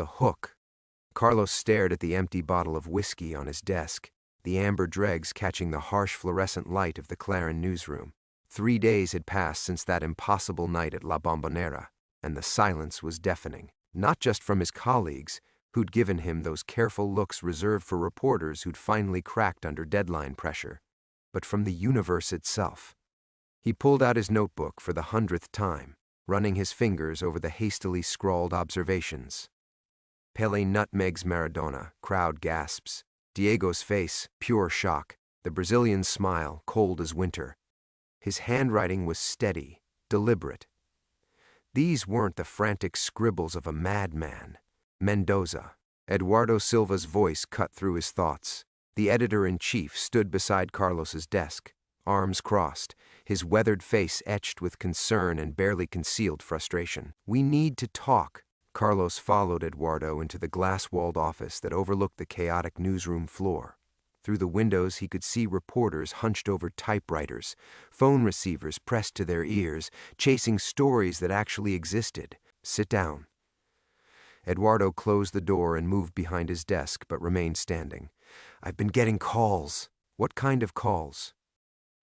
The hook. Carlos stared at the empty bottle of whiskey on his desk, the amber dregs catching the harsh fluorescent light of the Clarin newsroom. 3 days had passed since that impossible night at La Bombonera, and the silence was deafening, not just from his colleagues, who'd given him those careful looks reserved for reporters who'd finally cracked under deadline pressure, but from the universe itself. He pulled out his notebook for the 100th time, running his fingers over the hastily scrawled observations. Pelé nutmegs Maradona, crowd gasps. Diego's face, pure shock. The Brazilian's smile, cold as winter. His handwriting was steady, deliberate. These weren't the frantic scribbles of a madman. Mendoza. Eduardo Silva's voice cut through his thoughts. The editor-in-chief stood beside Carlos's desk, arms crossed, his weathered face etched with concern and barely concealed frustration. "We need to talk." Carlos followed Eduardo into the glass-walled office that overlooked the chaotic newsroom floor. Through the windows he could see reporters hunched over typewriters, phone receivers pressed to their ears, chasing stories that actually existed. "Sit down." Eduardo closed the door and moved behind his desk, but remained standing. "I've been getting calls." "What kind of calls?"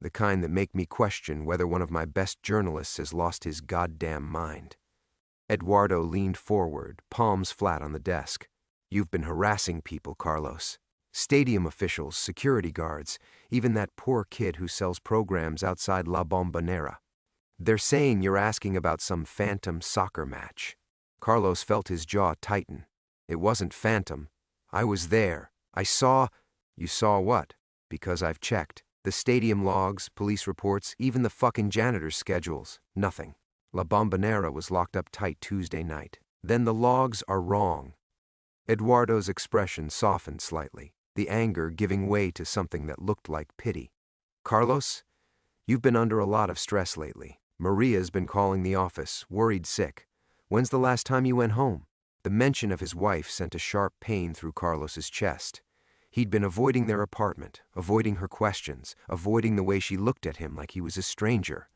"The kind that make me question whether one of my best journalists has lost his goddamn mind." Eduardo leaned forward, palms flat on the desk. "You've been harassing people, Carlos. Stadium officials, security guards, even that poor kid who sells programs outside La Bombonera. They're saying you're asking about some phantom soccer match." Carlos felt his jaw tighten. "It wasn't phantom. I was there. I saw—" "You saw what?" "Because I've checked. The stadium logs, police reports, even the fucking janitor's schedules. Nothing. La Bombonera was locked up tight Tuesday night." "Then the logs are wrong." Eduardo's expression softened slightly, the anger giving way to something that looked like pity. "Carlos, you've been under a lot of stress lately. Maria's been calling the office, worried sick. When's the last time you went home?" The mention of his wife sent a sharp pain through Carlos's chest. He'd been avoiding their apartment, avoiding her questions, avoiding the way she looked at him like he was a stranger.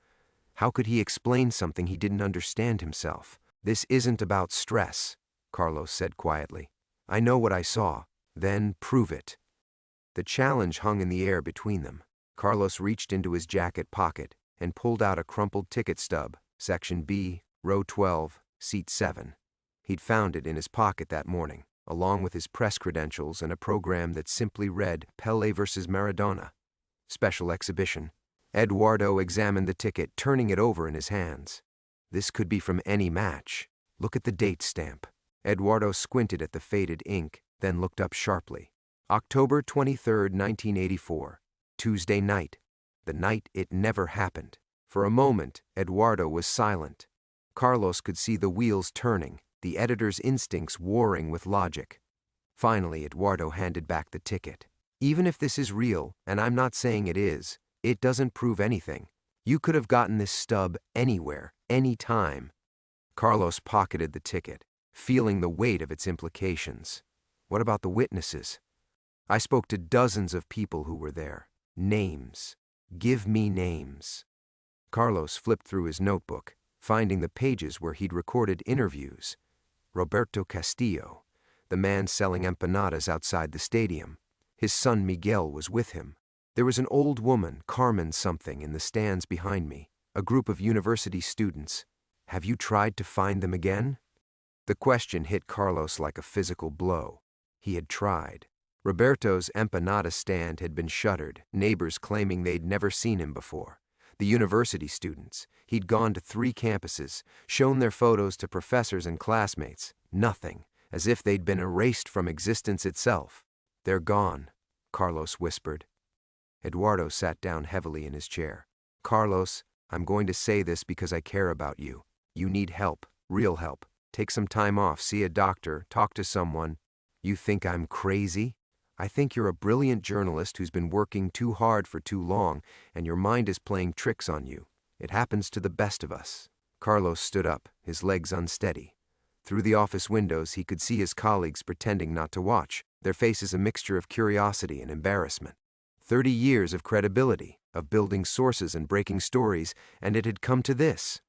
How could he explain something he didn't understand himself? "This isn't about stress," Carlos said quietly. "I know what I saw. Then prove it." The challenge hung in the air between them. Carlos reached into his jacket pocket and pulled out a crumpled ticket stub, Section B, Row 12, Seat 7. He'd found it in his pocket that morning, along with his press credentials and a program that simply read Pelé vs. Maradona. Special exhibition. Eduardo examined the ticket, turning it over in his hands. This could be from any match. Look at the date stamp. Eduardo squinted at the faded ink, then looked up sharply. October 23rd, 1984. Tuesday night. The night it never happened. For a moment, Eduardo was silent. Carlos could see the wheels turning, the editor's instincts warring with logic. Finally, Eduardo handed back the ticket. "Even if this is real, and I'm not saying it is, it doesn't prove anything. You could have gotten this stub anywhere, any time." Carlos pocketed the ticket, feeling the weight of its implications. "What about the witnesses?" "I spoke to dozens of people who were there. Names. Give me names." Carlos flipped through his notebook, finding the pages where he'd recorded interviews. Roberto Castillo, the man selling empanadas outside the stadium. His son Miguel was with him. There was an old woman, Carmen something, in the stands behind me. A group of university students. "Have you tried to find them again?" The question hit Carlos like a physical blow. He had tried. Roberto's empanada stand had been shuttered, neighbors claiming they'd never seen him before. The university students. He'd gone to 3 campuses, shown their photos to professors and classmates. Nothing, as if they'd been erased from existence itself. "They're gone," Carlos whispered. Eduardo sat down heavily in his chair. "Carlos, I'm going to say this because I care about you. You need help, real help. Take some time off, see a doctor, talk to someone. You think I'm crazy? I think you're a brilliant journalist who's been working too hard for too long, and your mind is playing tricks on you. It happens to the best of us." Carlos stood up, his legs unsteady. Through the office windows he could see his colleagues pretending not to watch, their faces a mixture of curiosity and embarrassment. 30 years of credibility, of building sources and breaking stories, and it had come to this.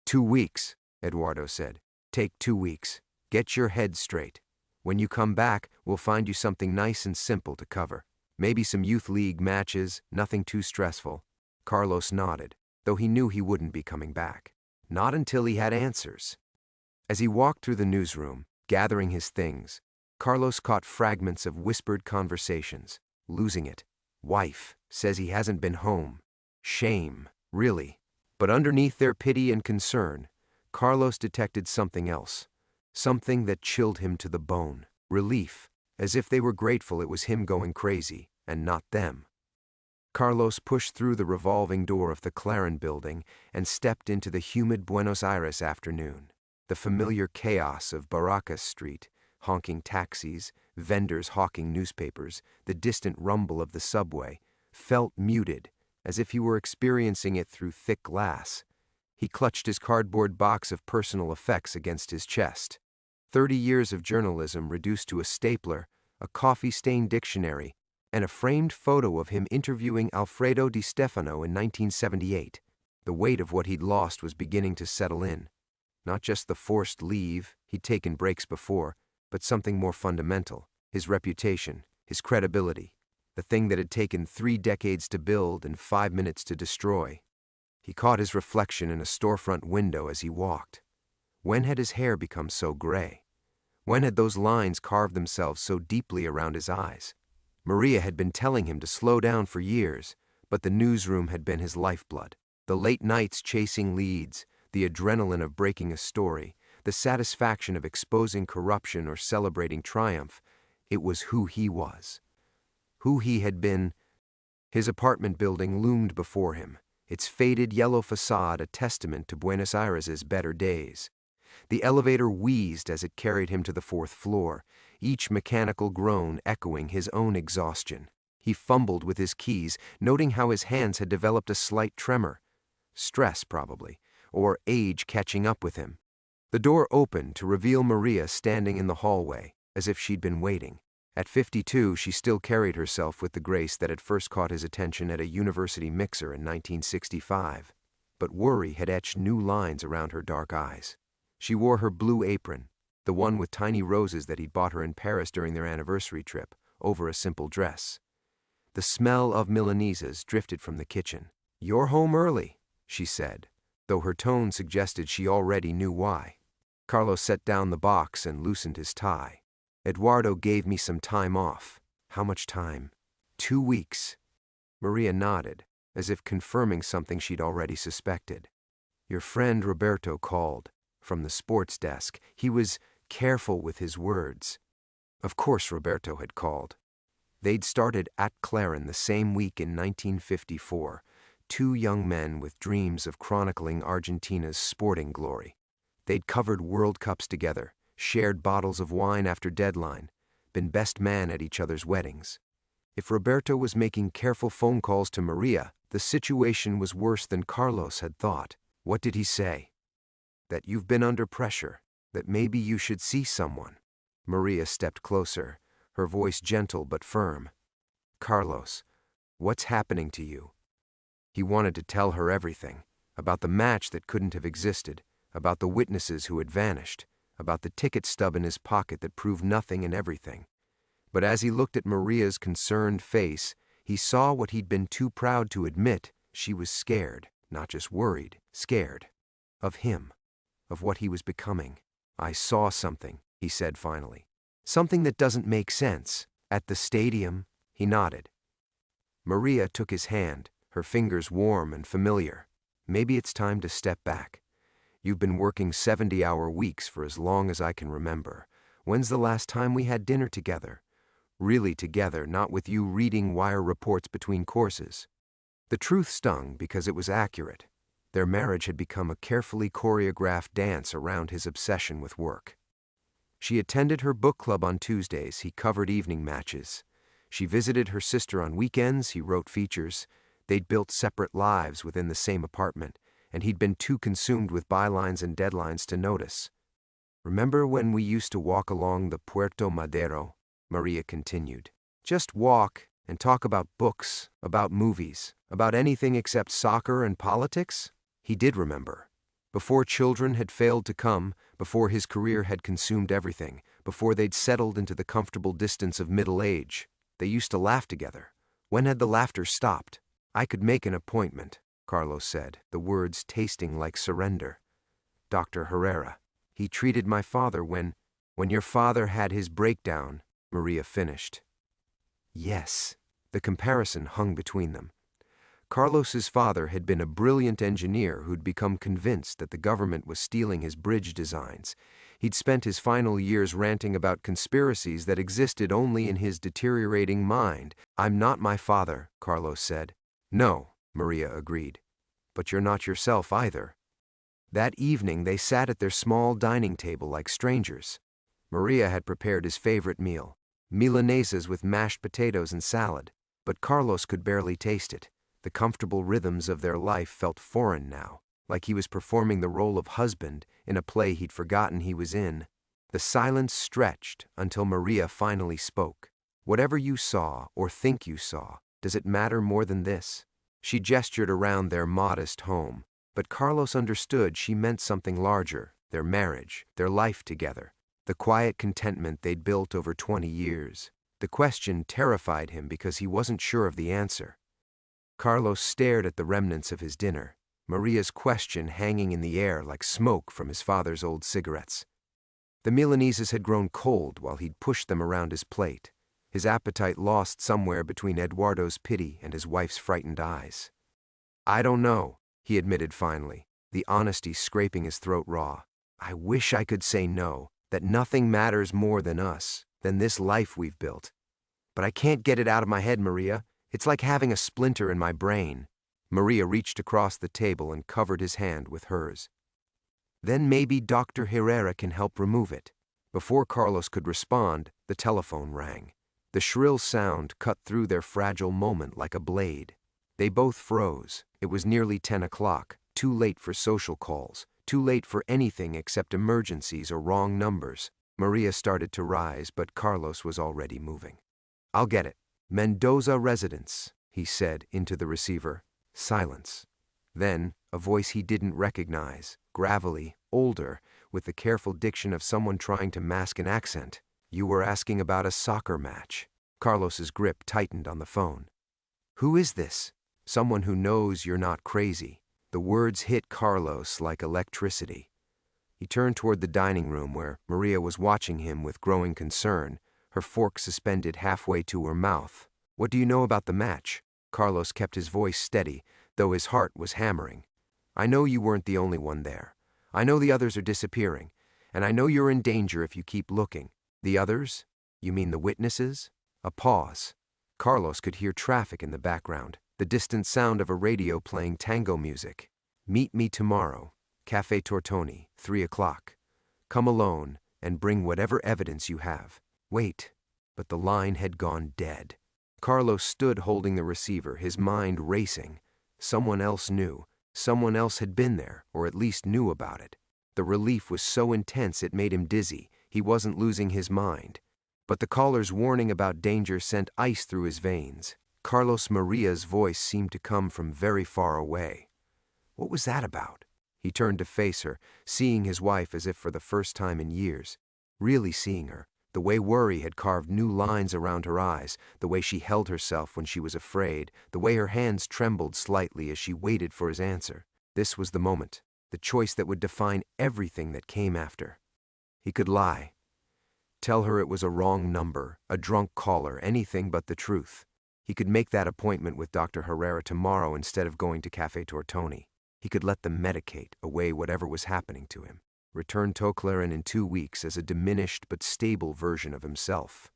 2 weeks, Eduardo said. "Take 2 weeks. Get your head straight. When you come back, we'll find you something nice and simple to cover. Maybe some youth league matches, nothing too stressful." Carlos nodded, though he knew he wouldn't be coming back. Not until he had answers. As he walked through the newsroom, gathering his things, Carlos caught fragments of whispered conversations. Losing it. Wife says he hasn't been home. Shame, really. But underneath their pity and concern, Carlos detected something else. Something that chilled him to the bone. Relief, as if they were grateful it was him going crazy, and not them. Carlos pushed through the revolving door of the Clarin building and stepped into the humid Buenos Aires afternoon. The familiar chaos of Barracas Street, honking taxis, vendors hawking newspapers, the distant rumble of the subway, felt muted, as if he were experiencing it through thick glass. He clutched his cardboard box of personal effects against his chest. 30 years of journalism reduced to a stapler, a coffee-stained dictionary, and a framed photo of him interviewing Alfredo Di Stefano in 1978. The weight of what he'd lost was beginning to settle in. Not just the forced leave, he'd taken breaks before, but something more fundamental, his reputation, his credibility, the thing that had taken 3 decades to build and 5 minutes to destroy. He caught his reflection in a storefront window as he walked. When had his hair become so gray? When had those lines carved themselves so deeply around his eyes? Maria had been telling him to slow down for years, but the newsroom had been his lifeblood. The late nights chasing leads, the adrenaline of breaking a story, the satisfaction of exposing corruption or celebrating triumph, it was who he was. Who he had been. His apartment building loomed before him, its faded yellow facade a testament to Buenos Aires's better days. The elevator wheezed as it carried him to the 4th floor, each mechanical groan echoing his own exhaustion. He fumbled with his keys, noting how his hands had developed a slight tremor. Stress, probably, or age catching up with him. The door opened to reveal Maria standing in the hallway, as if she'd been waiting. At 52, she still carried herself with the grace that had first caught his attention at a university mixer in 1965. But worry had etched new lines around her dark eyes. She wore her blue apron, the one with tiny roses that he'd bought her in Paris during their anniversary trip, over a simple dress. The smell of Milanesas drifted from the kitchen. "You're home early," she said, though her tone suggested she already knew why. Carlos set down the box and loosened his tie. "Eduardo gave me some time off." "How much time?" 2 weeks. Maria nodded, as if confirming something she'd already suspected. "Your friend Roberto called. From the sports desk. He was careful with his words." Of course Roberto had called. They'd started at Clarin the same week in 1954, 2 young men with dreams of chronicling Argentina's sporting glory. They'd covered World Cups together, shared bottles of wine after deadline, been best man at each other's weddings. If Roberto was making careful phone calls to Maria, the situation was worse than Carlos had thought. What did he say? That you've been under pressure, that maybe you should see someone. Maria stepped closer, her voice gentle but firm. "Carlos, what's happening to you?" He wanted to tell her everything, about the match that couldn't have existed, about the witnesses who had vanished, about the ticket stub in his pocket that proved nothing and everything. But as he looked at Maria's concerned face, he saw what he'd been too proud to admit. She was scared, not just worried, scared. Of him. Of what he was becoming. "I saw something," he said finally. "Something that doesn't make sense. At the stadium." He nodded. Maria took his hand, her fingers warm and familiar. "Maybe it's time to step back. You've been working 70-hour weeks for as long as I can remember. When's the last time we had dinner together? Really together, not with you reading wire reports between courses." The truth stung because it was accurate. Their marriage had become a carefully choreographed dance around his obsession with work. She attended her book club on Tuesdays. He covered evening matches. She visited her sister on weekends. He wrote features. They'd built separate lives within the same apartment, and he'd been too consumed with bylines and deadlines to notice. "Remember when we used to walk along the Puerto Madero?" Maria continued. "Just walk and talk about books, about movies, about anything except soccer and politics?" He did remember. Before children had failed to come, before his career had consumed everything, before they'd settled into the comfortable distance of middle age. They used to laugh together. When had the laughter stopped? I could make an appointment, Carlos said, the words tasting like surrender. Dr. Herrera. He treated my father when your father had his breakdown, Maria finished. Yes. The comparison hung between them. Carlos's father had been a brilliant engineer who'd become convinced that the government was stealing his bridge designs. He'd spent his final years ranting about conspiracies that existed only in his deteriorating mind. I'm not my father, Carlos said. No, Maria agreed. But you're not yourself either. That evening they sat at their small dining table like strangers. Maria had prepared his favorite meal, milanesas with mashed potatoes and salad, but Carlos could barely taste it. The comfortable rhythms of their life felt foreign now, like he was performing the role of husband in a play he'd forgotten he was in. The silence stretched until Maria finally spoke. Whatever you saw or think you saw, does it matter more than this? She gestured around their modest home, but Carlos understood she meant something larger, their marriage, their life together, the quiet contentment they'd built over 20 years. The question terrified him because he wasn't sure of the answer. Carlos stared at the remnants of his dinner, Maria's question hanging in the air like smoke from his father's old cigarettes. The Milanesas had grown cold while he'd pushed them around his plate, his appetite lost somewhere between Eduardo's pity and his wife's frightened eyes. I don't know, he admitted finally, the honesty scraping his throat raw. I wish I could say no, that nothing matters more than us, than this life we've built. But I can't get it out of my head, Maria. It's like having a splinter in my brain. Maria reached across the table and covered his hand with hers. Then maybe Dr. Herrera can help remove it. Before Carlos could respond, the telephone rang. The shrill sound cut through their fragile moment like a blade. They both froze. It was nearly 10 o'clock, too late for social calls, too late for anything except emergencies or wrong numbers. Maria started to rise, but Carlos was already moving. I'll get it. Mendoza residence, he said into the receiver. Silence. Then, a voice he didn't recognize, gravelly, older, with the careful diction of someone trying to mask an accent. You were asking about a soccer match. Carlos's grip tightened on the phone. Who is this? Someone who knows you're not crazy. The words hit Carlos like electricity. He turned toward the dining room where Maria was watching him with growing concern, her fork suspended halfway to her mouth. What do you know about the match? Carlos kept his voice steady, though his heart was hammering. I know you weren't the only one there. I know the others are disappearing, and I know you're in danger if you keep looking. The others? You mean the witnesses? A pause. Carlos could hear traffic in the background, the distant sound of a radio playing tango music. Meet me tomorrow, Café Tortoni, 3 o'clock. Come alone and bring whatever evidence you have. Wait, but the line had gone dead. Carlos stood holding the receiver, his mind racing. Someone else knew. Someone else had been there, or at least knew about it. The relief was so intense it made him dizzy. He wasn't losing his mind. But the caller's warning about danger sent ice through his veins. Carlos Maria's voice seemed to come from very far away. What was that about? He turned to face her, seeing his wife as if for the first time in years. Really seeing her. The way worry had carved new lines around her eyes, the way she held herself when she was afraid, the way her hands trembled slightly as she waited for his answer. This was the moment, the choice that would define everything that came after. He could lie. Tell her it was a wrong number, a drunk caller, anything but the truth. He could make that appointment with Dr. Herrera tomorrow instead of going to Café Tortoni. He could let them medicate away whatever was happening to him. Return Toclarin in 2 weeks as a diminished but stable version of himself.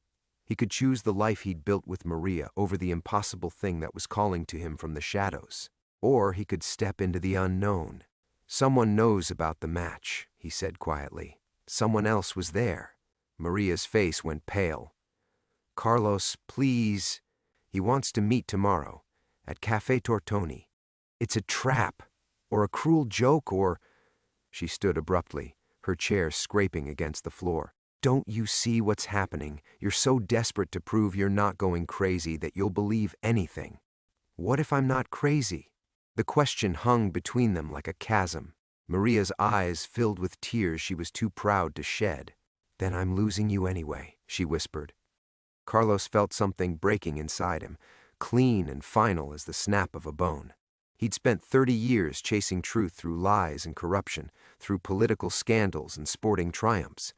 He could choose the life he'd built with Maria over the impossible thing that was calling to him from the shadows. Or he could step into the unknown. Someone knows about the match, he said quietly. Someone else was there. Maria's face went pale. Carlos, please. He wants to meet tomorrow, at Café Tortoni. It's a trap, or a cruel joke, or... She stood abruptly, her chair scraping against the floor. Don't you see what's happening? You're so desperate to prove you're not going crazy that you'll believe anything. What if I'm not crazy? The question hung between them like a chasm. Maria's eyes filled with tears she was too proud to shed. "Then I'm losing you anyway," she whispered. Carlos felt something breaking inside him, clean and final as the snap of a bone. He'd spent 30 years chasing truth through lies and corruption, through political scandals and sporting triumphs.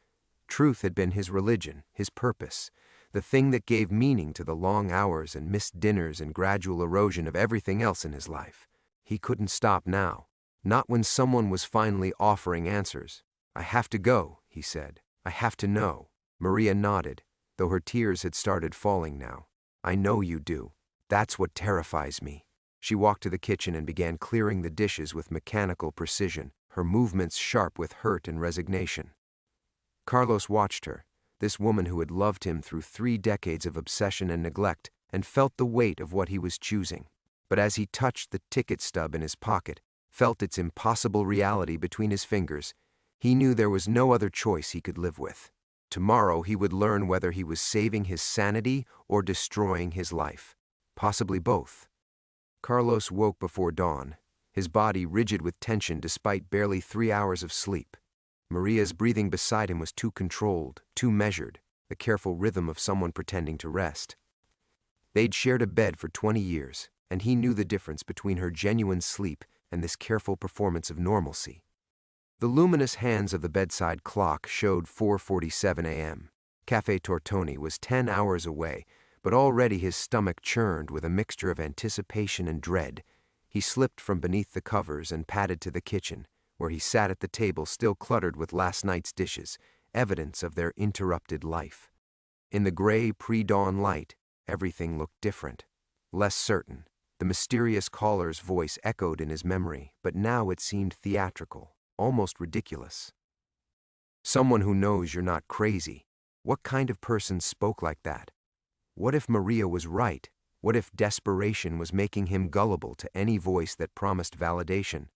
Truth had been his religion, his purpose, the thing that gave meaning to the long hours and missed dinners and gradual erosion of everything else in his life. He couldn't stop now, not when someone was finally offering answers. "I have to go," he said. "I have to know." Maria nodded, though her tears had started falling now. "I know you do. That's what terrifies me." She walked to the kitchen and began clearing the dishes with mechanical precision, her movements sharp with hurt and resignation. Carlos watched her, this woman who had loved him through 3 decades of obsession and neglect, and felt the weight of what he was choosing. But as he touched the ticket stub in his pocket, felt its impossible reality between his fingers, he knew there was no other choice he could live with. Tomorrow he would learn whether he was saving his sanity or destroying his life. Possibly both. Carlos woke before dawn, his body rigid with tension despite barely 3 hours of sleep. Maria's breathing beside him was too controlled, too measured, the careful rhythm of someone pretending to rest. They'd shared a bed for 20 years, and he knew the difference between her genuine sleep and this careful performance of normalcy. The luminous hands of the bedside clock showed 4:47 a.m. Café Tortoni was 10 hours away, but already his stomach churned with a mixture of anticipation and dread. He slipped from beneath the covers and padded to the kitchen, where he sat at the table still cluttered with last night's dishes, evidence of their interrupted life. In the gray pre-dawn light, everything looked different, less certain. The mysterious caller's voice echoed in his memory, but now it seemed theatrical, almost ridiculous. "Someone who knows you're not crazy. What kind of person spoke like that? What if Maria was right? What if desperation was making him gullible to any voice that promised validation?"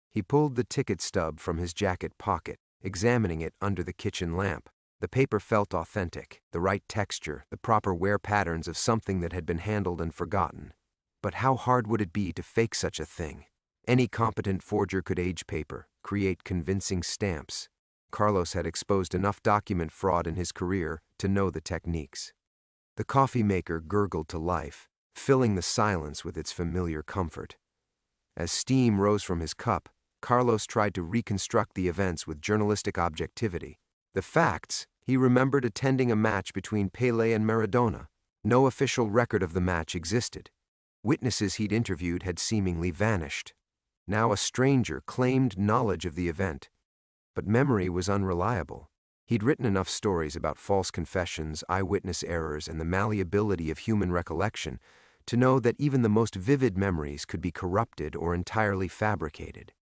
He pulled the ticket stub from his jacket pocket, examining it under the kitchen lamp. The paper felt authentic, the right texture, the proper wear patterns of something that had been handled and forgotten. But how hard would it be to fake such a thing? Any competent forger could age paper, create convincing stamps. Carlos had exposed enough document fraud in his career to know the techniques. The coffee maker gurgled to life, filling the silence with its familiar comfort. As steam rose from his cup, Carlos tried to reconstruct the events with journalistic objectivity. The facts: he remembered attending a match between Pelé and Maradona. No official record of the match existed. Witnesses he'd interviewed had seemingly vanished. Now a stranger claimed knowledge of the event. But memory was unreliable. He'd written enough stories about false confessions, eyewitness errors, and the malleability of human recollection to know that even the most vivid memories could be corrupted or entirely fabricated.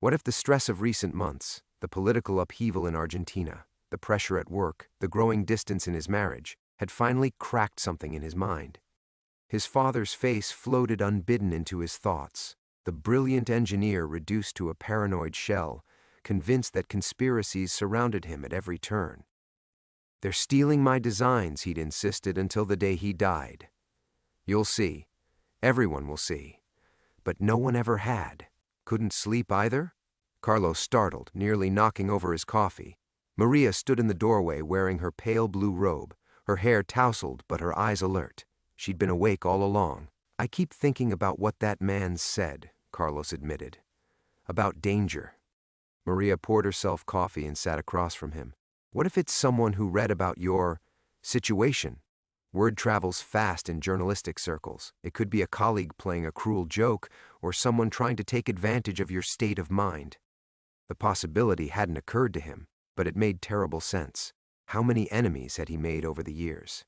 What if the stress of recent months, the political upheaval in Argentina, the pressure at work, the growing distance in his marriage, had finally cracked something in his mind? His father's face floated unbidden into his thoughts, the brilliant engineer reduced to a paranoid shell, convinced that conspiracies surrounded him at every turn. "They're stealing my designs," he'd insisted until the day he died. "You'll see. Everyone will see." But no one ever had. Couldn't sleep either? Carlos startled, nearly knocking over his coffee. Maria stood in the doorway wearing her pale blue robe, her hair tousled but her eyes alert. She'd been awake all along. "I keep thinking about what that man said," Carlos admitted. "About danger." Maria poured herself coffee and sat across from him. "What if it's someone who read about your situation? Word travels fast in journalistic circles. It could be a colleague playing a cruel joke or someone trying to take advantage of your state of mind." The possibility hadn't occurred to him, but it made terrible sense. How many enemies had he made over the years?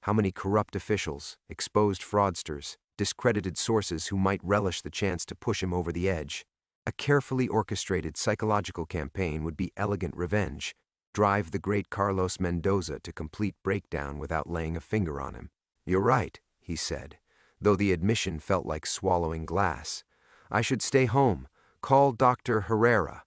How many corrupt officials, exposed fraudsters, discredited sources who might relish the chance to push him over the edge? A carefully orchestrated psychological campaign would be elegant revenge, drive the great Carlos Mendoza to complete breakdown without laying a finger on him. "You're right," he said, though the admission felt like swallowing glass. "I should stay home, call Dr. Herrera."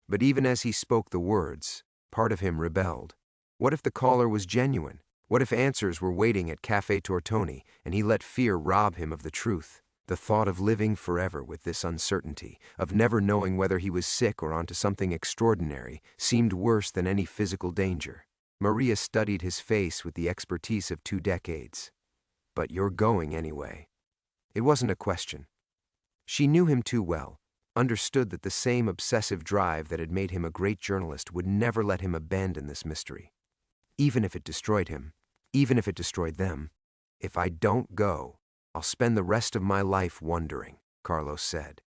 But even as he spoke the words, part of him rebelled. What if the caller was genuine? What if answers were waiting at Café Tortoni and he let fear rob him of the truth? The thought of living forever with this uncertainty, of never knowing whether he was sick or onto something extraordinary, seemed worse than any physical danger. Maria studied his face with the expertise of 2 decades. "But you're going anyway." It wasn't a question. She knew him too well, understood that the same obsessive drive that had made him a great journalist would never let him abandon this mystery. Even if it destroyed him, even if it destroyed them. "If I don't go, I'll spend the rest of my life wondering," Carlos said.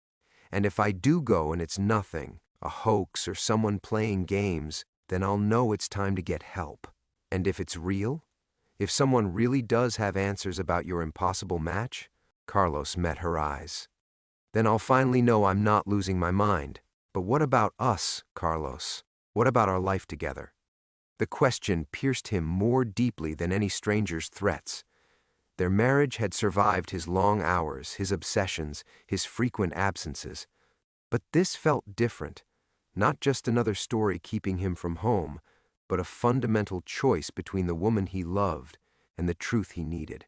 "And if I do go and it's nothing, a hoax or someone playing games, then I'll know it's time to get help. And if it's real, if someone really does have answers about your impossible match," Carlos met her eyes, "then I'll finally know I'm not losing my mind. But what about us, Carlos? What about our life together?" The question pierced him more deeply than any stranger's threats. Their marriage had survived his long hours, his obsessions, his frequent absences. But this felt different. Not just another story keeping him from home, but a fundamental choice between the woman he loved and the truth he needed.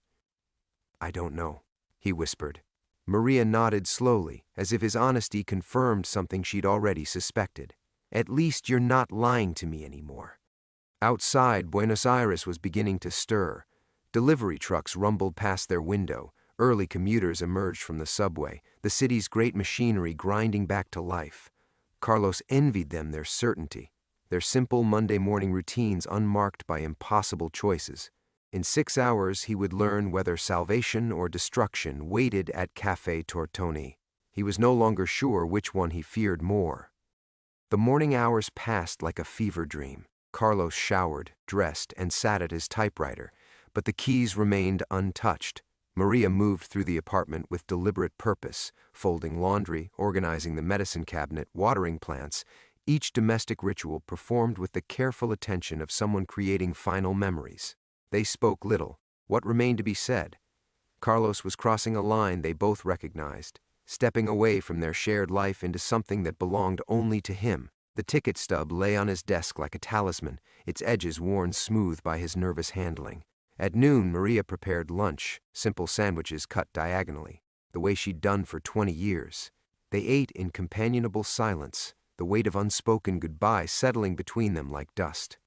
"I don't know," he whispered. Maria nodded slowly, as if his honesty confirmed something she'd already suspected. "At least you're not lying to me anymore." Outside, Buenos Aires was beginning to stir. Delivery trucks rumbled past their window, early commuters emerged from the subway, the city's great machinery grinding back to life. Carlos envied them their certainty, their simple Monday morning routines unmarked by impossible choices. In 6 hours he would learn whether salvation or destruction waited at Café Tortoni. He was no longer sure which one he feared more. The morning hours passed like a fever dream. Carlos showered, dressed, and sat at his typewriter, but the keys remained untouched. Maria moved through the apartment with deliberate purpose, folding laundry, organizing the medicine cabinet, watering plants, each domestic ritual performed with the careful attention of someone creating final memories. They spoke little. What remained to be said? Carlos was crossing a line they both recognized, stepping away from their shared life into something that belonged only to him. The ticket stub lay on his desk like a talisman, its edges worn smooth by his nervous handling. At noon, Maria prepared lunch, simple sandwiches cut diagonally, the way she'd done for 20 years. They ate in companionable silence, the weight of unspoken goodbye settling between them like dust.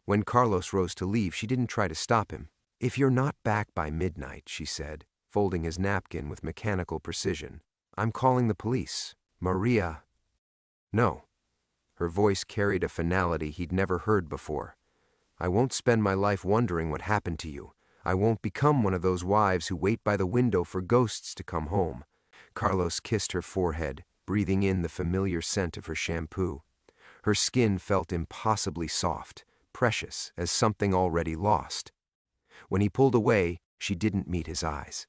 When Carlos rose to leave, she didn't try to stop him. "If you're not back by midnight," she said, folding his napkin with mechanical precision, "I'm calling the police." "Maria." "No." Her voice carried a finality he'd never heard before. "I won't spend my life wondering what happened to you. I won't become one of those wives who wait by the window for ghosts to come home." Carlos kissed her forehead, breathing in the familiar scent of her shampoo. Her skin felt impossibly soft, precious as something already lost. When he pulled away, she didn't meet his eyes.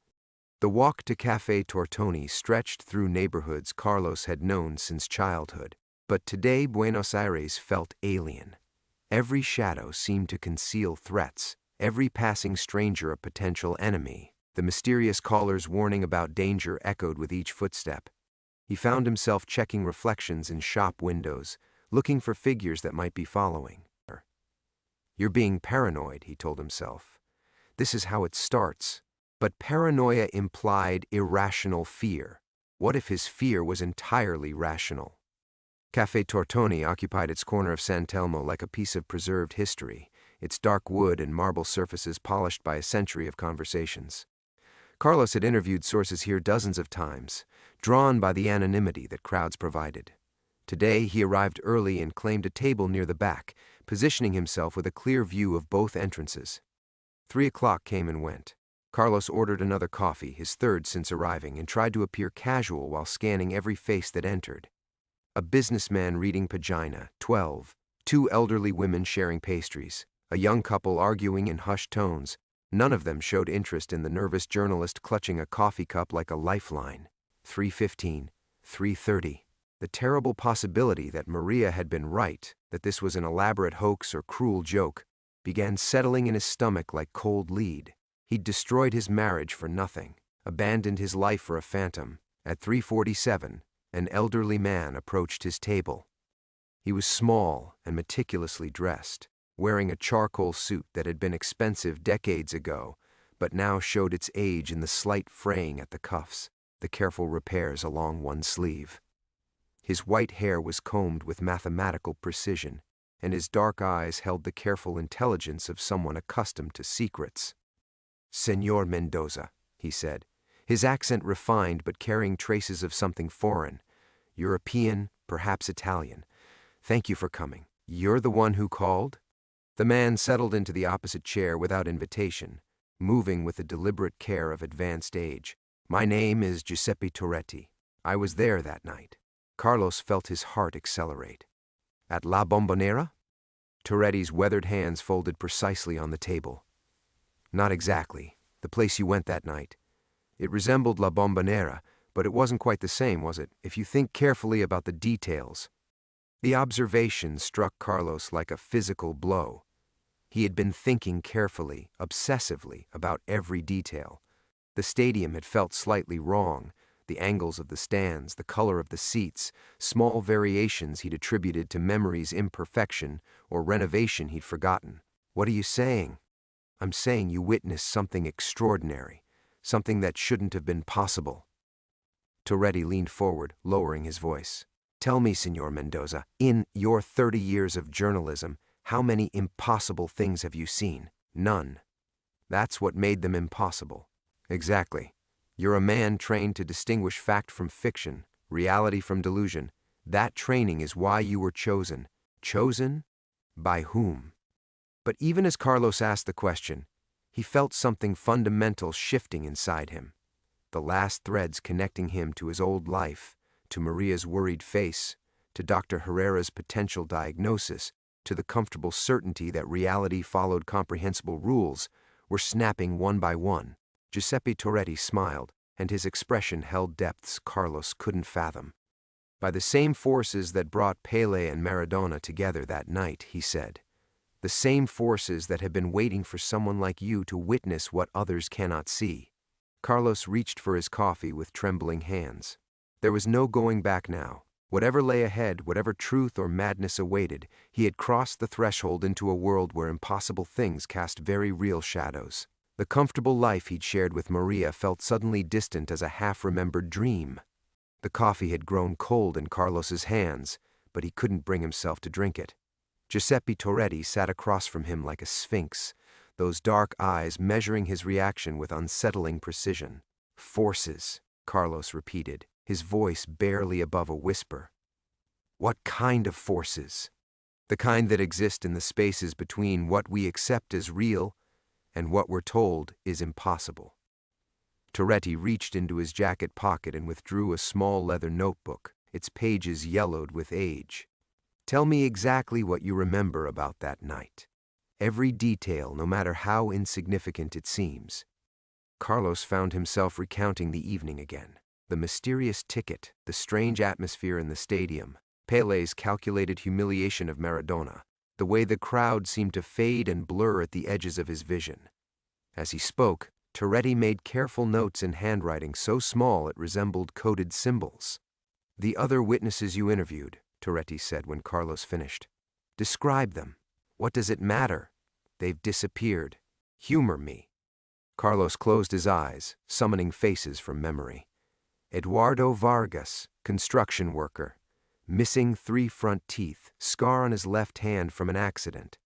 The walk to Café Tortoni stretched through neighborhoods Carlos had known since childhood. But today Buenos Aires felt alien. Every shadow seemed to conceal threats, every passing stranger a potential enemy. The mysterious caller's warning about danger echoed with each footstep. He found himself checking reflections in shop windows, looking for figures that might be following. "You're being paranoid," he told himself. "This is how it starts." But paranoia implied irrational fear. What if his fear was entirely rational? Café Tortoni occupied its corner of San Telmo like a piece of preserved history, its dark wood and marble surfaces polished by a century of conversations. Carlos had interviewed sources here dozens of times, drawn by the anonymity that crowds provided. Today he arrived early and claimed a table near the back, positioning himself with a clear view of both entrances. 3 o'clock came and went. Carlos ordered another coffee, his third since arriving, and tried to appear casual while scanning every face that entered. A businessman reading Pagina, 12, 2 elderly women sharing pastries, a young couple arguing in hushed tones. None of them showed interest in the nervous journalist clutching a coffee cup like a lifeline. 3:15, 3:30. The terrible possibility that Maria had been right, that this was an elaborate hoax or cruel joke, began settling in his stomach like cold lead. He'd destroyed his marriage for nothing, abandoned his life for a phantom. At 3:47, an elderly man approached his table. He was small and meticulously dressed, wearing a charcoal suit that had been expensive decades ago, but now showed its age in the slight fraying at the cuffs. the careful repairs along one sleeve. His white hair was combed with mathematical precision, and his dark eyes held the careful intelligence of someone accustomed to secrets. "Señor Mendoza," he said, his accent refined but carrying traces of something foreign, European, perhaps Italian. "Thank you for coming. You're the one who called?" The man settled into the opposite chair without invitation, moving with the deliberate care of advanced age. "My name is Giuseppe Torretti. I was there that night." Carlos felt his heart accelerate. "At La Bombonera?" Torretti's weathered hands folded precisely on the table. "Not exactly. The place you went that night. It resembled La Bombonera, but it wasn't quite the same, was it, if you think carefully about the details?" The observation struck Carlos like a physical blow. He had been thinking carefully, obsessively, about every detail. The stadium had felt slightly wrong, the angles of the stands, the color of the seats, small variations he'd attributed to memory's imperfection or renovation he'd forgotten. "What are you saying?" "I'm saying you witnessed something extraordinary, something that shouldn't have been possible." Torretti leaned forward, lowering his voice. "Tell me, Señor Mendoza, in your 30 years of journalism, how many impossible things have you seen?" "None." "That's what made them impossible." "Exactly. You're a man trained to distinguish fact from fiction, reality from delusion. That training is why you were chosen." "Chosen? By whom?" But even as Carlos asked the question, he felt something fundamental shifting inside him. The last threads connecting him to his old life, to Maria's worried face, to Dr. Herrera's potential diagnosis, to the comfortable certainty that reality followed comprehensible rules, were snapping one by one. Giuseppe Torretti smiled, and his expression held depths Carlos couldn't fathom. "By the same forces that brought Pelé and Maradona together that night," he said. "The same forces that have been waiting for someone like you to witness what others cannot see." Carlos reached for his coffee with trembling hands. There was no going back now. Whatever lay ahead, whatever truth or madness awaited, he had crossed the threshold into a world where impossible things cast very real shadows. The comfortable life he'd shared with Maria felt suddenly distant as a half-remembered dream. The coffee had grown cold in Carlos's hands, but he couldn't bring himself to drink it. Giuseppe Torretti sat across from him like a sphinx, those dark eyes measuring his reaction with unsettling precision. "Forces," Carlos repeated, his voice barely above a whisper. "What kind of forces?" "The kind that exist in the spaces between what we accept as real and what we're told is impossible." Torretti reached into his jacket pocket and withdrew a small leather notebook, its pages yellowed with age. "Tell me exactly what you remember about that night. Every detail, no matter how insignificant it seems." Carlos found himself recounting the evening again. The mysterious ticket, the strange atmosphere in the stadium, Pelé's calculated humiliation of Maradona, the way the crowd seemed to fade and blur at the edges of his vision. As he spoke, Torretti made careful notes in handwriting so small it resembled coded symbols. "The other witnesses you interviewed," Torretti said when Carlos finished. "Describe them. What does it matter? They've disappeared. Humor me." Carlos closed his eyes, summoning faces from memory. Eduardo Vargas, construction worker. Missing 3 front teeth, scar on his left hand from an accident.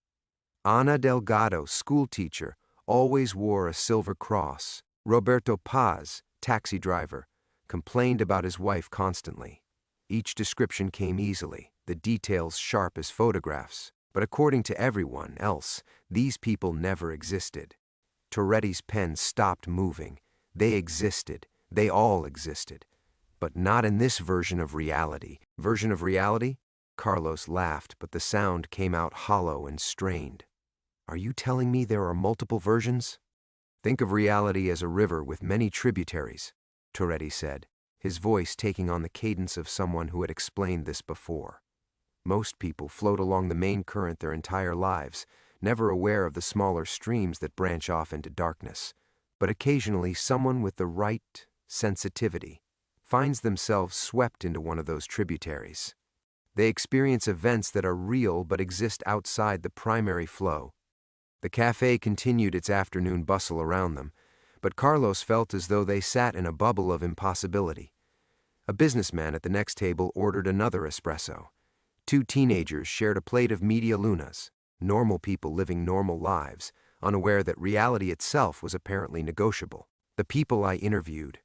Ana Delgado, schoolteacher, always wore a silver cross. Roberto Paz, taxi driver, complained about his wife constantly. Each description came easily, the details sharp as photographs, but according to everyone else, these people never existed. Torretti's pen stopped moving. They existed. They all existed. But not in this version of reality. Version of reality? Carlos laughed, but the sound came out hollow and strained. "Are you telling me there are multiple versions?" "Think of reality as a river with many tributaries," Torretti said, his voice taking on the cadence of someone who had explained this before. "Most people float along the main current their entire lives, never aware of the smaller streams that branch off into darkness. But occasionally someone with the right sensitivity finds themselves swept into one of those tributaries. They experience events that are real but exist outside the primary flow." The cafe continued its afternoon bustle around them, but Carlos felt as though they sat in a bubble of impossibility. A businessman at the next table ordered another espresso. Two teenagers shared a plate of media lunas, normal people living normal lives, unaware that reality itself was apparently negotiable. The people I interviewed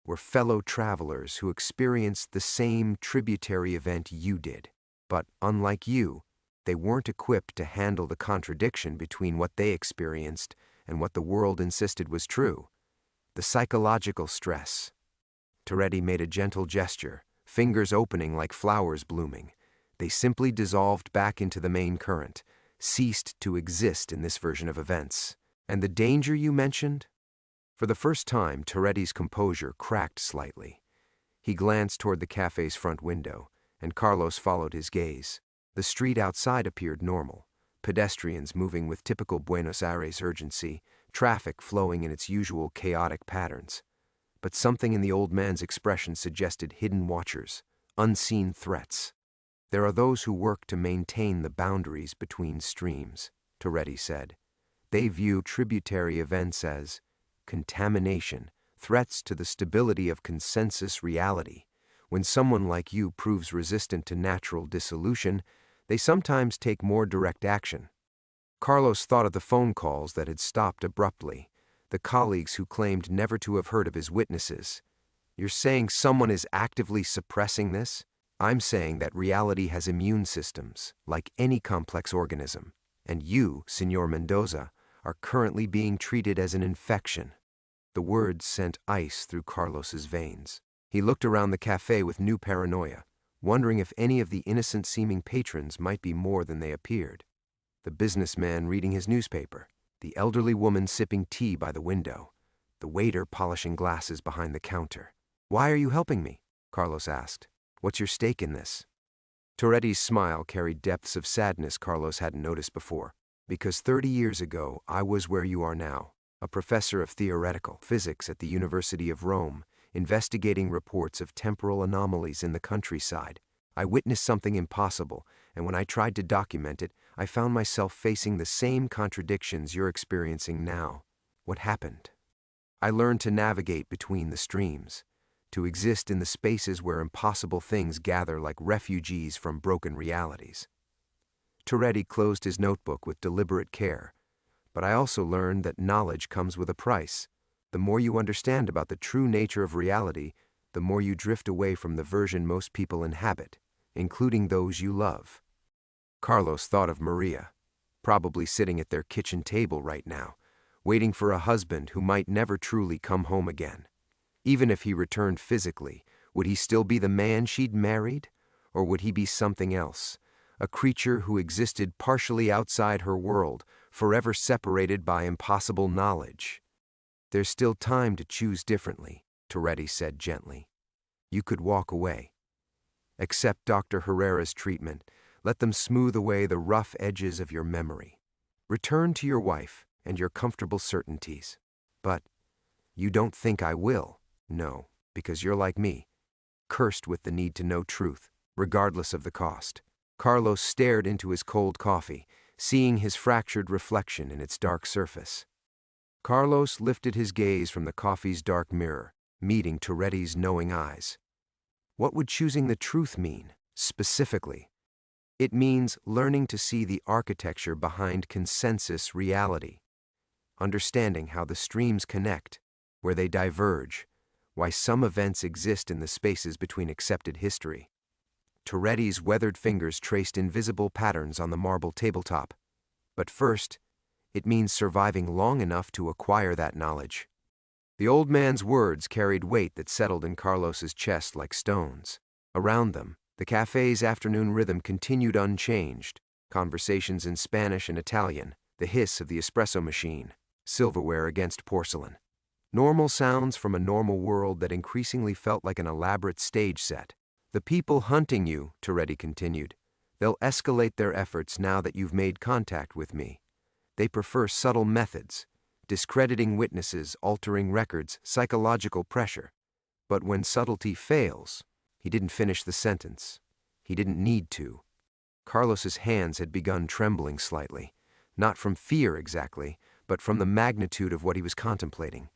were fellow travelers who experienced the same tributary event you did. But unlike you, they weren't equipped to handle the contradiction between what they experienced and what the world insisted was true. The psychological stress. Toretti made a gentle gesture, fingers opening like flowers blooming. They simply dissolved back into the main current, ceased to exist in this version of events. And the danger you mentioned? For the first time, Toretti's composure cracked slightly. He glanced toward the cafe's front window, and Carlos followed his gaze. The street outside appeared normal, pedestrians moving with typical Buenos Aires urgency, traffic flowing in its usual chaotic patterns. But something in the old man's expression suggested hidden watchers, unseen threats. There are those who work to maintain the boundaries between streams, Toretti said. They view tributary events as contamination, threats to the stability of consensus reality. When someone like you proves resistant to natural dissolution, they sometimes take more direct action. Carlos thought of the phone calls that had stopped abruptly, the colleagues who claimed never to have heard of his witnesses. You're saying someone is actively suppressing this? I'm saying that reality has immune systems, like any complex organism, and you, Senor Mendoza, are currently being treated as an infection. The words sent ice through Carlos's veins. He looked around the cafe with new paranoia, wondering if any of the innocent-seeming patrons might be more than they appeared. The businessman reading his newspaper, the elderly woman sipping tea by the window, the waiter polishing glasses behind the counter. "Why are you helping me?" Carlos asked. "What's your stake in this?" Toretti's smile carried depths of sadness Carlos hadn't noticed before. "Because 30 years ago, I was where you are now, a professor of theoretical physics at the University of Rome, investigating reports of temporal anomalies in the countryside. I witnessed something impossible, and when I tried to document it, I found myself facing the same contradictions you're experiencing now. What happened? I learned to navigate between the streams, to exist in the spaces where impossible things gather like refugees from broken realities." Toretti closed his notebook with deliberate care. "But I also learned that knowledge comes with a price. The more you understand about the true nature of reality, the more you drift away from the version most people inhabit, including those you love." Carlos thought of Maria, probably sitting at their kitchen table right now, waiting for a husband who might never truly come home again. Even if he returned physically, would he still be the man she'd married? Or would he be something else? A creature who existed partially outside her world, forever separated by impossible knowledge. "There's still time to choose differently," Toretti said gently. "You could walk away. Accept Dr. Herrera's treatment. Let them smooth away the rough edges of your memory. Return to your wife and your comfortable certainties. But you don't think I will? No, because you're like me, cursed with the need to know truth, regardless of the cost." Carlos stared into his cold coffee, seeing his fractured reflection in its dark surface. Carlos lifted his gaze from the coffee's dark mirror, meeting Toretti's knowing eyes. What would choosing the truth mean, specifically? It means learning to see the architecture behind consensus reality, understanding how the streams connect, where they diverge, why some events exist in the spaces between accepted history. Toretti's weathered fingers traced invisible patterns on the marble tabletop. But first, it means surviving long enough to acquire that knowledge. The old man's words carried weight that settled in Carlos's chest like stones. Around them, the cafe's afternoon rhythm continued unchanged. Conversations in Spanish and Italian, the hiss of the espresso machine, silverware against porcelain. Normal sounds from a normal world that increasingly felt like an elaborate stage set. "The people hunting you," Toretti continued, "they'll escalate their efforts now that you've made contact with me. They prefer subtle methods, discrediting witnesses, altering records, psychological pressure. But when subtlety fails..." He didn't finish the sentence. He didn't need to. Carlos's hands had begun trembling slightly, not from fear exactly, but from the magnitude of what he was contemplating.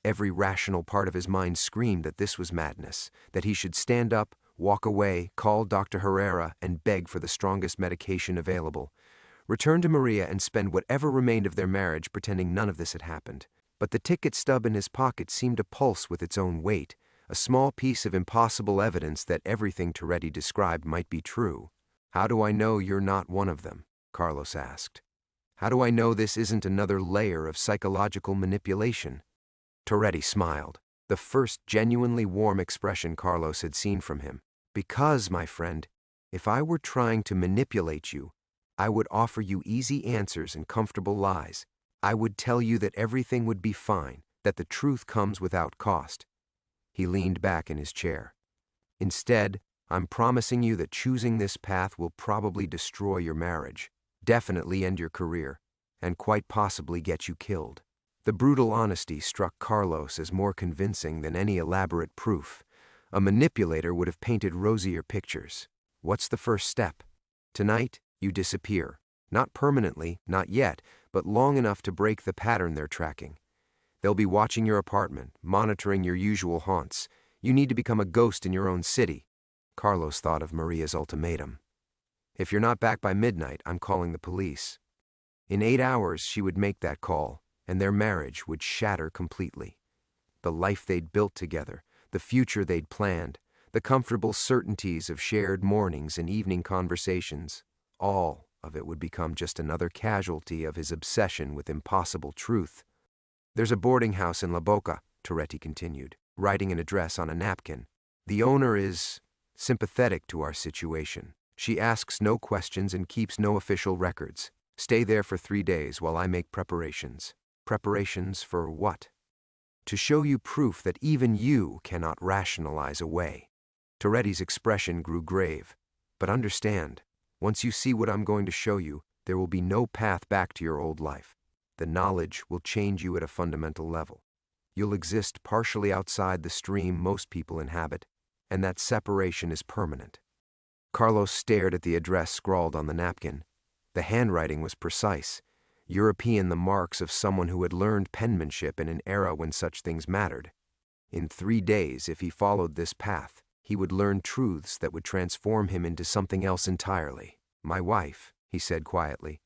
Every rational part of his mind screamed that this was madness, that he should stand up, walk away, call Dr. Herrera, and beg for the strongest medication available, return to Maria and spend whatever remained of their marriage pretending none of this had happened. But the ticket stub in his pocket seemed to pulse with its own weight, a small piece of impossible evidence that everything Toretti described might be true. "How do I know you're not one of them?" Carlos asked. "How do I know this isn't another layer of psychological manipulation?" Toretti smiled, the first genuinely warm expression Carlos had seen from him. "Because, my friend, if I were trying to manipulate you, I would offer you easy answers and comfortable lies. I would tell you that everything would be fine, that the truth comes without cost." He leaned back in his chair. "Instead, I'm promising you that choosing this path will probably destroy your marriage, definitely end your career, and quite possibly get you killed." The brutal honesty struck Carlos as more convincing than any elaborate proof. A manipulator would have painted rosier pictures. "What's the first step? Tonight, you disappear. Not permanently, not yet, but long enough to break the pattern they're tracking. They'll be watching your apartment, monitoring your usual haunts. You need to become a ghost in your own city." Carlos thought of Maria's ultimatum. "If you're not back by midnight, I'm calling the police." In 8 hours, she would make that call, and their marriage would shatter completely. The life they'd built together, the future they'd planned, the comfortable certainties of shared mornings and evening conversations, all of it would become just another casualty of his obsession with impossible truth. "There's a boarding house in La Boca," Toretti continued, writing an address on a napkin. "The owner is sympathetic to our situation. She asks no questions and keeps no official records. Stay there for 3 days while I make preparations." "Preparations for what?" "To show you proof that even you cannot rationalize away." Toretti's expression grew grave. "But understand, once you see what I'm going to show you, there will be no path back to your old life. The knowledge will change you at a fundamental level. You'll exist partially outside the stream most people inhabit, and that separation is permanent." Carlos stared at the address scrawled on the napkin. The handwriting was precise, European, the marks of someone who had learned penmanship in an era when such things mattered. In 3 days, if he followed this path, he would learn truths that would transform him into something else entirely. "My wife," he said quietly,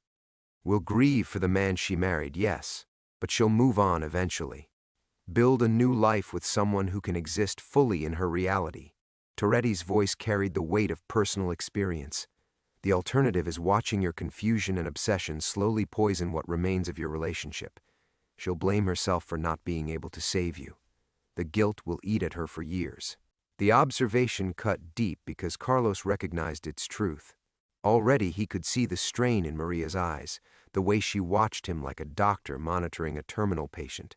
"will grieve for the man she married, yes, but she'll move on eventually. Build a new life with someone who can exist fully in her reality." Toretti's voice carried the weight of personal experience. "The alternative is watching your confusion and obsession slowly poison what remains of your relationship. She'll blame herself for not being able to save you. The guilt will eat at her for years." The observation cut deep because Carlos recognized its truth. Already he could see the strain in Maria's eyes, the way she watched him like a doctor monitoring a terminal patient.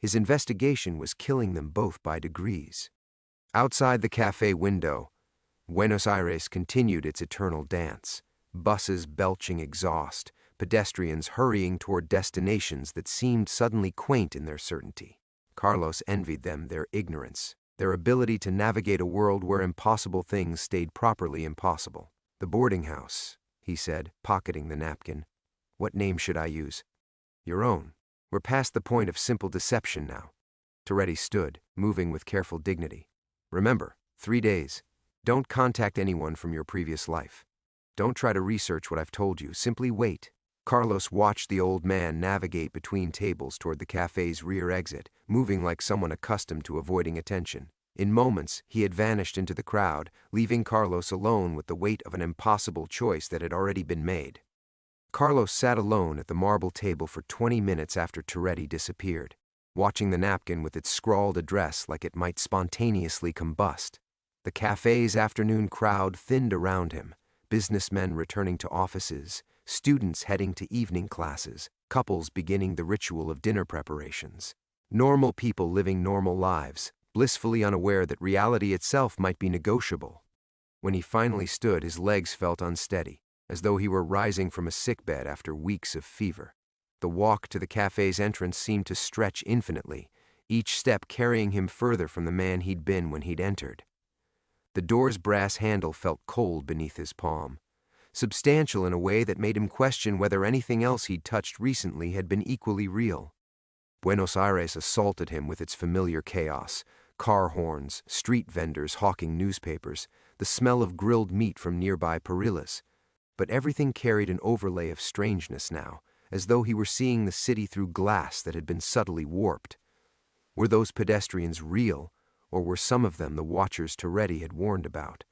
His investigation was killing them both by degrees. Outside the cafe window, Buenos Aires continued its eternal dance, buses belching exhaust, pedestrians hurrying toward destinations that seemed suddenly quaint in their certainty. Carlos envied them their ignorance, their ability to navigate a world where impossible things stayed properly impossible. "The boarding house," he said, pocketing the napkin. "What name should I use?" "Your own. We're past the point of simple deception now." Toretti stood, moving with careful dignity. "Remember, 3 days. Don't contact anyone from your previous life. Don't try to research what I've told you. Simply wait." Carlos watched the old man navigate between tables toward the cafe's rear exit, moving like someone accustomed to avoiding attention. In moments, he had vanished into the crowd, leaving Carlos alone with the weight of an impossible choice that had already been made. Carlos sat alone at the marble table for 20 minutes after Toretti disappeared, watching the napkin with its scrawled address like it might spontaneously combust. The cafe's afternoon crowd thinned around him, businessmen returning to offices, students heading to evening classes, couples beginning the ritual of dinner preparations. Normal people living normal lives, blissfully unaware that reality itself might be negotiable. When he finally stood, his legs felt unsteady, as though he were rising from a sickbed after weeks of fever. The walk to the cafe's entrance seemed to stretch infinitely, each step carrying him further from the man he'd been when he'd entered. The door's brass handle felt cold beneath his palm, substantial in a way that made him question whether anything else he'd touched recently had been equally real. Buenos Aires assaulted him with its familiar chaos: car horns, street vendors hawking newspapers, the smell of grilled meat from nearby parillas. But everything carried an overlay of strangeness now, as though he were seeing the city through glass that had been subtly warped. Were those pedestrians real, or were some of them the watchers Toretti had warned about?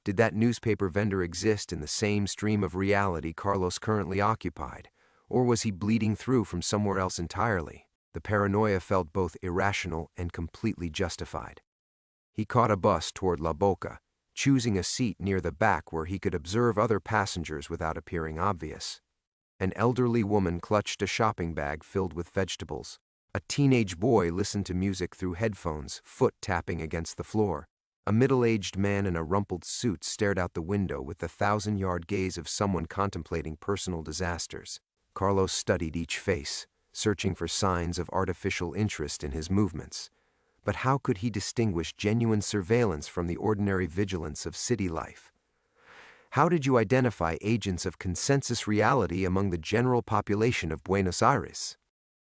Did that newspaper vendor exist in the same stream of reality Carlos currently occupied, or was he bleeding through from somewhere else entirely? The paranoia felt both irrational and completely justified. He caught a bus toward La Boca, choosing a seat near the back where he could observe other passengers without appearing obvious. An elderly woman clutched a shopping bag filled with vegetables. A teenage boy listened to music through headphones, foot tapping against the floor. A middle-aged man in a rumpled suit stared out the window with the thousand-yard gaze of someone contemplating personal disasters. Carlos studied each face, searching for signs of artificial interest in his movements. But how could he distinguish genuine surveillance from the ordinary vigilance of city life? How did you identify agents of consensus reality among the general population of Buenos Aires?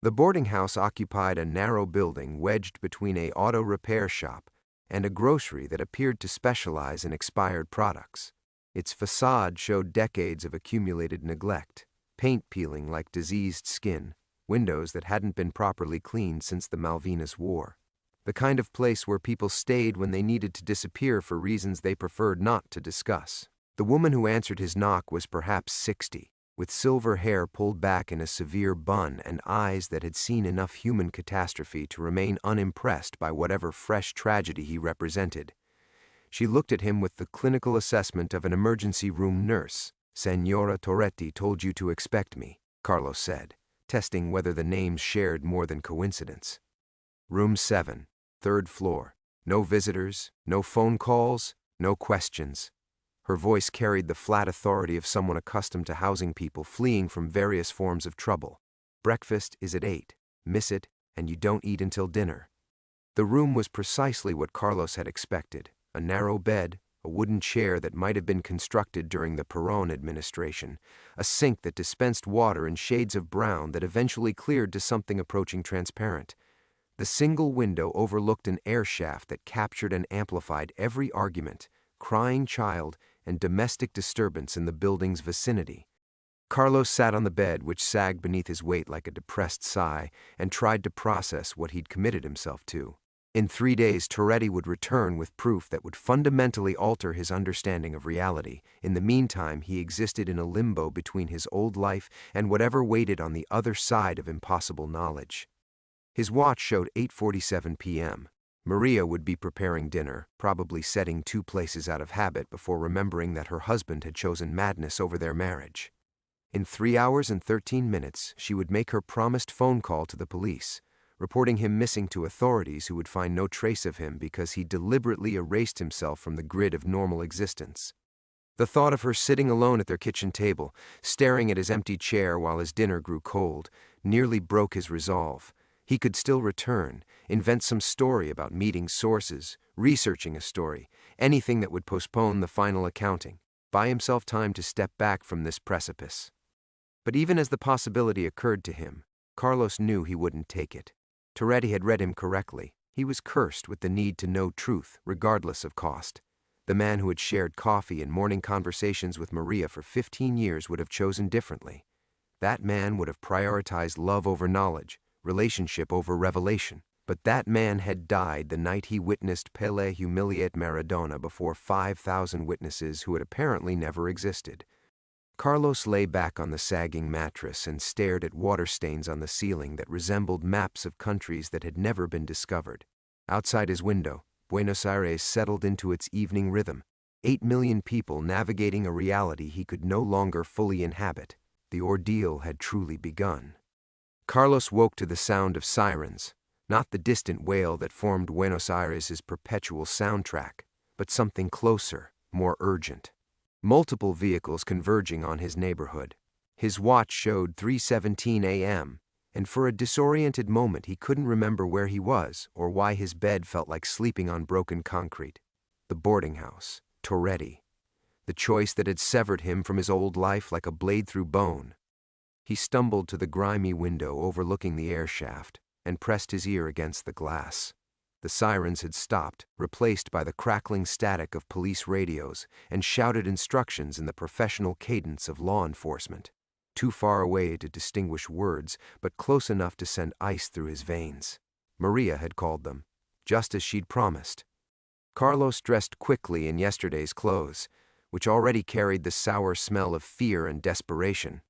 The boarding house occupied a narrow building wedged between an auto repair shop and a grocery that appeared to specialize in expired products. Its facade showed decades of accumulated neglect, paint peeling like diseased skin, windows that hadn't been properly cleaned since the Malvinas War. The kind of place where people stayed when they needed to disappear for reasons they preferred not to discuss. The woman who answered his knock was perhaps 60, with silver hair pulled back in a severe bun and eyes that had seen enough human catastrophe to remain unimpressed by whatever fresh tragedy he represented. She looked at him with the clinical assessment of an emergency room nurse. "Senora Toretti told you to expect me," Carlos said, testing whether the names shared more than coincidence. "Room 7, 3rd floor. No visitors, no phone calls, no questions." Her voice carried the flat authority of someone accustomed to housing people fleeing from various forms of trouble. "Breakfast is at 8. Miss it, and you don't eat until dinner." The room was precisely what Carlos had expected: a narrow bed, a wooden chair that might have been constructed during the Perón administration, a sink that dispensed water in shades of brown that eventually cleared to something approaching transparent. The single window overlooked an air shaft that captured and amplified every argument, crying child, and domestic disturbance in the building's vicinity. Carlos sat on the bed, which sagged beneath his weight like a depressed sigh, and tried to process what he'd committed himself to. In 3 days, Toretti would return with proof that would fundamentally alter his understanding of reality. In the meantime, he existed in a limbo between his old life and whatever waited on the other side of impossible knowledge. His watch showed 8:47 p.m. Maria would be preparing dinner, probably setting 2 places out of habit before remembering that her husband had chosen madness over their marriage. In 3 hours and 13 minutes, she would make her promised phone call to the police, reporting him missing to authorities who would find no trace of him because he deliberately erased himself from the grid of normal existence. The thought of her sitting alone at their kitchen table, staring at his empty chair while his dinner grew cold, nearly broke his resolve. He could still return, invent some story about meeting sources, researching a story, anything that would postpone the final accounting, buy himself time to step back from this precipice. But even as the possibility occurred to him, Carlos knew he wouldn't take it. Toretti had read him correctly. He was cursed with the need to know truth, regardless of cost. The man who had shared coffee and morning conversations with Maria for 15 years would have chosen differently. That man would have prioritized love over knowledge, relationship over revelation. But that man had died the night he witnessed Pelé humiliate Maradona before 5,000 witnesses who had apparently never existed. Carlos lay back on the sagging mattress and stared at water stains on the ceiling that resembled maps of countries that had never been discovered. Outside his window, Buenos Aires settled into its evening rhythm. 8 million people navigating a reality he could no longer fully inhabit. The ordeal had truly begun. Carlos woke to the sound of sirens, not the distant wail that formed Buenos Aires' perpetual soundtrack, but something closer, more urgent. Multiple vehicles converging on his neighborhood. His watch showed 3:17 a.m., and for a disoriented moment he couldn't remember where he was or why his bed felt like sleeping on broken concrete. The boarding house, Toretti. The choice that had severed him from his old life like a blade through bone. He stumbled to the grimy window overlooking the air shaft, and pressed his ear against the glass. The sirens had stopped, replaced by the crackling static of police radios, and shouted instructions in the professional cadence of law enforcement. Too far away to distinguish words, but close enough to send ice through his veins. Maria had called them, just as she'd promised. Carlos dressed quickly in yesterday's clothes, which already carried the sour smell of fear and desperation.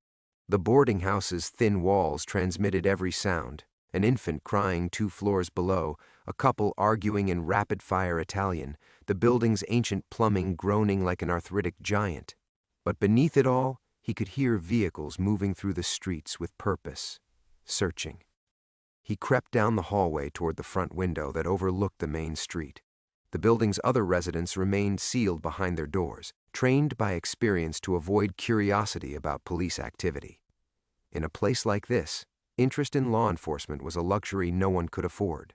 The boarding house's thin walls transmitted every sound: an infant crying 2 floors below, a couple arguing in rapid-fire Italian, the building's ancient plumbing groaning like an arthritic giant. But beneath it all, he could hear vehicles moving through the streets with purpose, searching. He crept down the hallway toward the front window that overlooked the main street. The building's other residents remained sealed behind their doors, trained by experience to avoid curiosity about police activity. In a place like this, interest in law enforcement was a luxury no one could afford.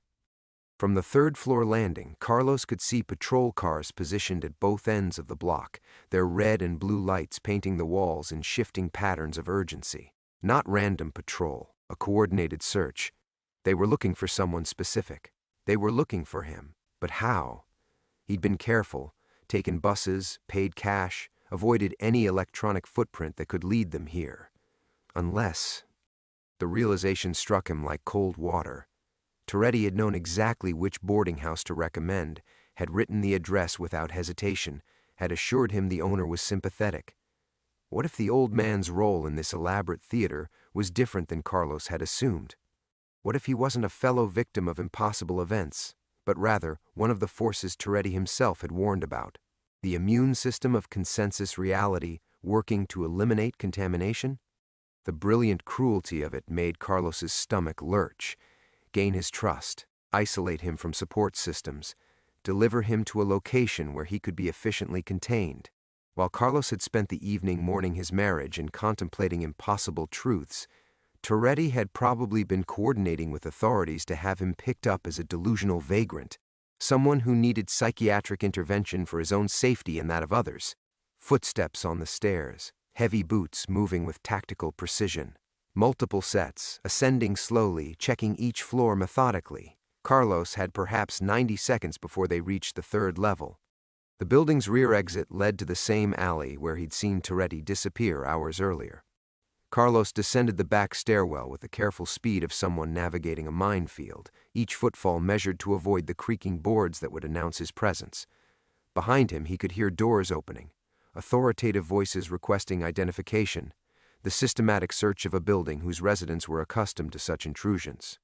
From the 3rd-floor landing, Carlos could see patrol cars positioned at both ends of the block, their red and blue lights painting the walls in shifting patterns of urgency. Not random patrol, a coordinated search. They were looking for someone specific. They were looking for him. But how? He'd been careful, taken buses, paid cash, avoided any electronic footprint that could lead them here. Unless... The realization struck him like cold water. Toretti had known exactly which boarding house to recommend, had written the address without hesitation, had assured him the owner was sympathetic. What if the old man's role in this elaborate theater was different than Carlos had assumed? What if he wasn't a fellow victim of impossible events, but rather one of the forces Toretti himself had warned about? The immune system of consensus reality working to eliminate contamination? The brilliant cruelty of it made Carlos's stomach lurch. Gain his trust, isolate him from support systems, deliver him to a location where he could be efficiently contained. While Carlos had spent the evening mourning his marriage and contemplating impossible truths, Toretti had probably been coordinating with authorities to have him picked up as a delusional vagrant, someone who needed psychiatric intervention for his own safety and that of others. Footsteps on the stairs, heavy boots moving with tactical precision. Multiple sets, ascending slowly, checking each floor methodically. Carlos had perhaps 90 seconds before they reached the 3rd level. The building's rear exit led to the same alley where he'd seen Toretti disappear hours earlier. Carlos descended the back stairwell with the careful speed of someone navigating a minefield, each footfall measured to avoid the creaking boards that would announce his presence. Behind him, he could hear doors opening, authoritative voices requesting identification, the systematic search of a building whose residents were accustomed to such intrusions.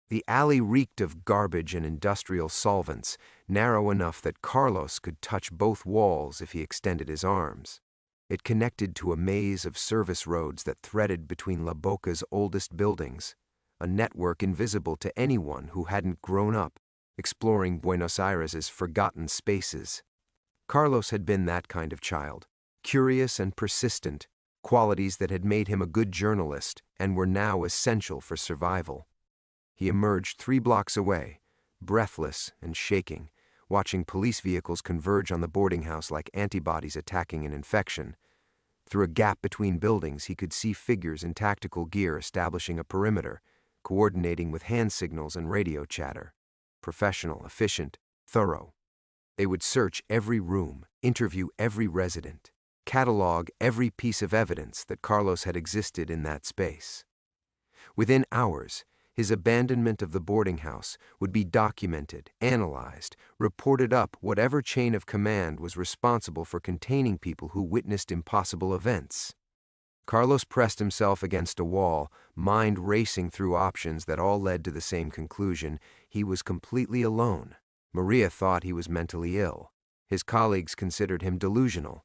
The alley reeked of garbage and industrial solvents, narrow enough that Carlos could touch both walls if he extended his arms. It connected to a maze of service roads that threaded between La Boca's oldest buildings, a network invisible to anyone who hadn't grown up exploring Buenos Aires's forgotten spaces. Carlos had been that kind of child, curious and persistent, qualities that had made him a good journalist and were now essential for survival. He emerged 3 blocks away, breathless and shaking, watching police vehicles converge on the boarding house like antibodies attacking an infection. Through a gap between buildings, he could see figures in tactical gear establishing a perimeter, coordinating with hand signals and radio chatter. Professional, efficient, thorough. They would search every room, interview every resident, catalog every piece of evidence that Carlos had existed in that space. Within hours, his abandonment of the boarding house would be documented, analyzed, reported up whatever chain of command was responsible for containing people who witnessed impossible events. Carlos pressed himself against a wall, mind racing through options that all led to the same conclusion: he was completely alone. Maria thought he was mentally ill. His colleagues considered him delusional.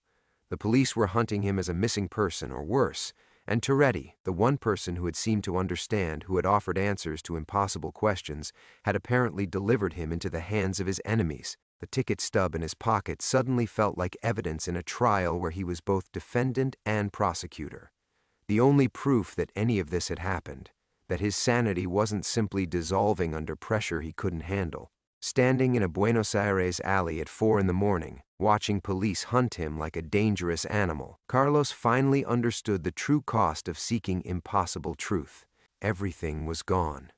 The police were hunting him as a missing person or worse, and Toretti, the one person who had seemed to understand, who had offered answers to impossible questions, had apparently delivered him into the hands of his enemies. The ticket stub in his pocket suddenly felt like evidence in a trial where he was both defendant and prosecutor. The only proof that any of this had happened, that his sanity wasn't simply dissolving under pressure he couldn't handle. Standing in a Buenos Aires alley at 4 a.m, watching police hunt him like a dangerous animal, Carlos finally understood the true cost of seeking impossible truth. Everything was gone.